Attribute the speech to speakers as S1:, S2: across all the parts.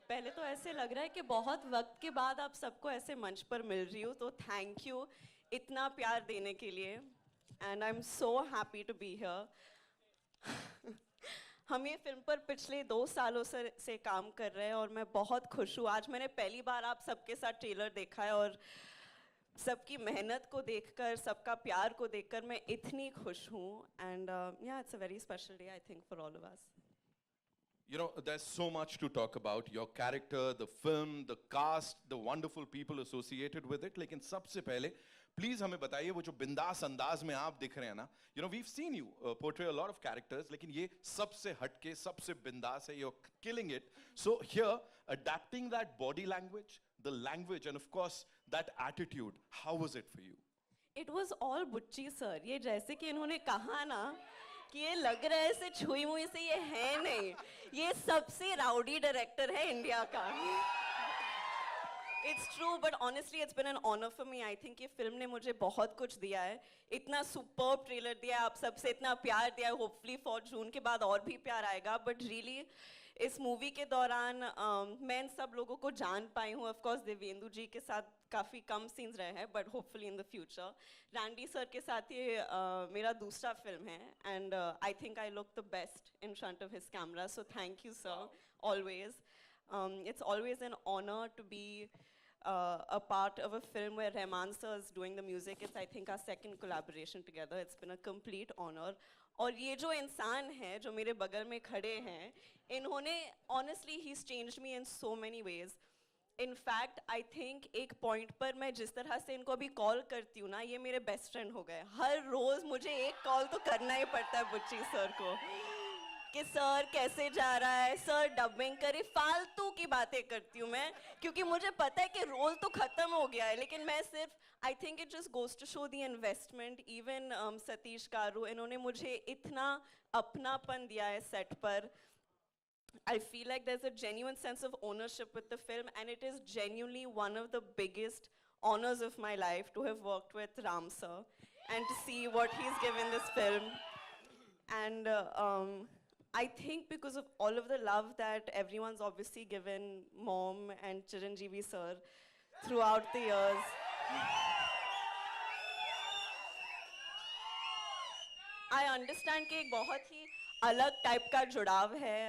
S1: पहले तो ऐसे लग रहा है कि बहुत वक्त के बाद आप सबको ऐसे मंच पर मिल रही हूँ, तो थैंक यू इतना प्यार देने के लिए and I am so happy to be here. हम ये फिल्म पर पिछले 2 सालों से काम कर रहे हैं और मैं बहुत खुश हूँ। आज मैंने पहली बार आप सबके साथ ट्रेलर देखा है और सबकी मेहनत को देखकर, सबका प्यार को देखकर मैं इतनी खुश हूँ एंड या it's a very special day I think for all of us.
S2: You know, there's so much to talk about. Your character, the film, the cast, the wonderful people associated with it. लेकिन सबसे पहले, please हमें बताइए वो जो बिंदास अंदाज में आप दिख रहे हैं ना. You know, we've seen you portray a lot of characters, लेकिन ये सबसे हटके, सबसे बिंदास है. You're killing it. So here, adapting that body language, the language, and of course that attitude. How was it for you?
S1: It was all बुच्ची sir. ये जैसे कि इन्होंने कहा ना कि ये लग रहा है ऐसे छुई मुई से, ये है नहीं. ये सबसे राउडी डायरेक्टर है इंडिया का. It's true, but honestly, it's been an honor for me. I think ये फिल्म ने मुझे बहुत कुछ दिया है. इतना superb ट्रेलर दिया है, आप सबसे इतना प्यार दिया है. Hopefully for जून के बाद और भी प्यार आएगा. But really, इस मूवी के दौरान मैं इन सब लोगों को जान पाई हूँ. Of course, देवेंदु जी के साथ काफ़ी कम सीन्स रहे हैं, but hopefully in the future. Randy sir के साथ ये मेरा दूसरा फिल्म है, and I think I look the best in front of his camera. So thank you, sir. Always. It's always an honor to be a part of a film where Rahman sir is doing the music. It's I think our second collaboration together. It's been a complete honor. और ये जो इंसान है जो मेरे बगल में खड़े हैं, इन्होंने honestly he's changed me in so many ways. In fact, I think एक पॉइंट पर मैं जिस तरह से इनको अभी कॉल करती हूँ ना, ये मेरे बेस्ट फ्रेंड हो गए. हर रोज मुझे एक कॉल तो करना ही पड़ता है बुच्ची सर को कि सर कैसे जा रहा है, सर डबिंग करे. फालतू की बातें करती हूँ मैं, क्योंकि मुझे पता है कि रोल तो खत्म हो गया है, लेकिन मैं सिर्फ I think it just goes to show the investment. Even Satish Karu, इन्होंने मुझे इतना अपनापन दिया है सेट पर. I feel like there's a genuine sense of ownership with the film, and it is genuinely one of the biggest honors of my life to have worked with Ram sir and to see what he's given this film. And I think because of all of the love that everyone's obviously given Mom and Chiranjeevi sir throughout the years, I understand कि एक बहुत ही अलग type का जुड़ाव है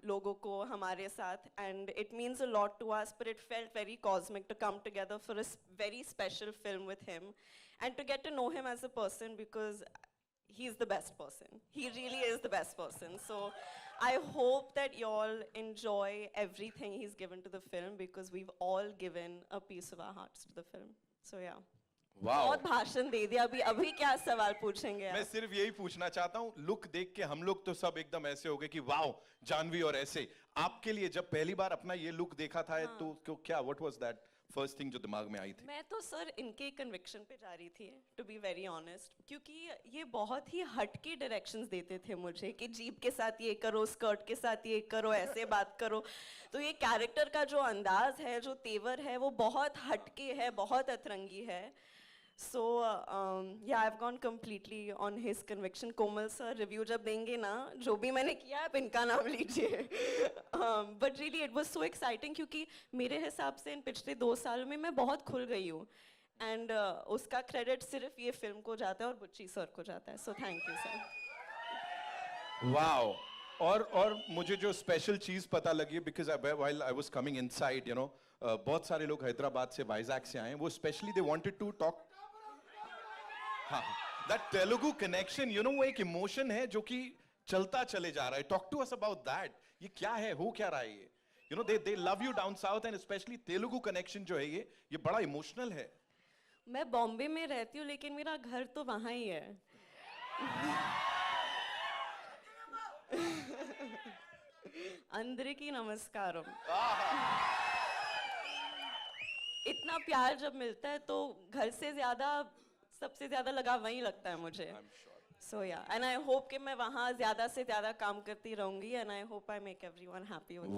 S1: लोगों को हमारे साथ, and it means a lot to us, but it felt very cosmic to come together for a very special film with him and to get to know him as a person, because he's the best person. He really is the best person. So I hope that you all enjoy everything he's given to the film, because we've all given a piece of our hearts to the film. So yeah. बहुत भाषण दे दिया. अभी क्या सवाल पूछेंगे आप?
S2: मैं सिर्फ यही पूछना चाहता हूँ, लुक देख के हम लोग तो सब एकदम ऐसे हो गए कि वाओ जानवी. और ऐसे आपके लिए जब पहली बार अपना ये लुक देखा था, हाँ. तो क्या what was that first thing जो दिमाग में आई थी?
S1: मैं तो सर इनके कन्विक्शन पे जा रही थी, टू बी वेरी ऑनेस्ट, क्योंकि ये बहुत ही हटके डायरेक्शंस देते थे मुझे कि जीप के साथ ये करो, स्कर्ट के साथ ये करो, ऐसे बात करो. तो ये कैरेक्टर का जो अंदाज है, जो तेवर है, वो बहुत हटके है, बहुत अतरंगी है. So yeah, I've gone completely on his conviction. Komal sir review जब देंगे ना, जो भी मैंने किया आप इनका नाम लीजिए. But really it was so exciting, क्योंकि मेरे हिसाब से इन पिछले 2 सालों में मैं बहुत खुल गई हूँ, and उसका क्रेडिट सिर्फ ये फिल्म को जाता है और बुच्ची सर को जाता है. So thank you sir.
S2: Wow. और मुझे जो स्पेशल चीज पता लगी, because while I was coming inside, you know, बहुत सारे लोग हैदराबाद से, वाइजैक से आए हैं. वो specially they wanted to talk. हाँ, that Telugu connection, you know, वो एक इमोशन है जो कि चलता चले जा रहा है. Talk to us about that. ये क्या है, हो क्या रहा है ये? You know, they love you down south, and especially Telugu connection जो है ये बड़ा इमोशनल है.
S1: मैं बॉम्बे में रहती हूँ, लेकिन मेरा घर तो वहाँ ही है. अंदरिकी नमस्कारम. इतना प्यार जब मिलता है तो घर से ज्यादा, सबसे ज्यादा लगाव वहीं लगता है मुझे. So yeah, and I hope कि मैं वहाँ ज्यादा से ज्यादा काम करती रहूँगी, and I hope I make everyone happy with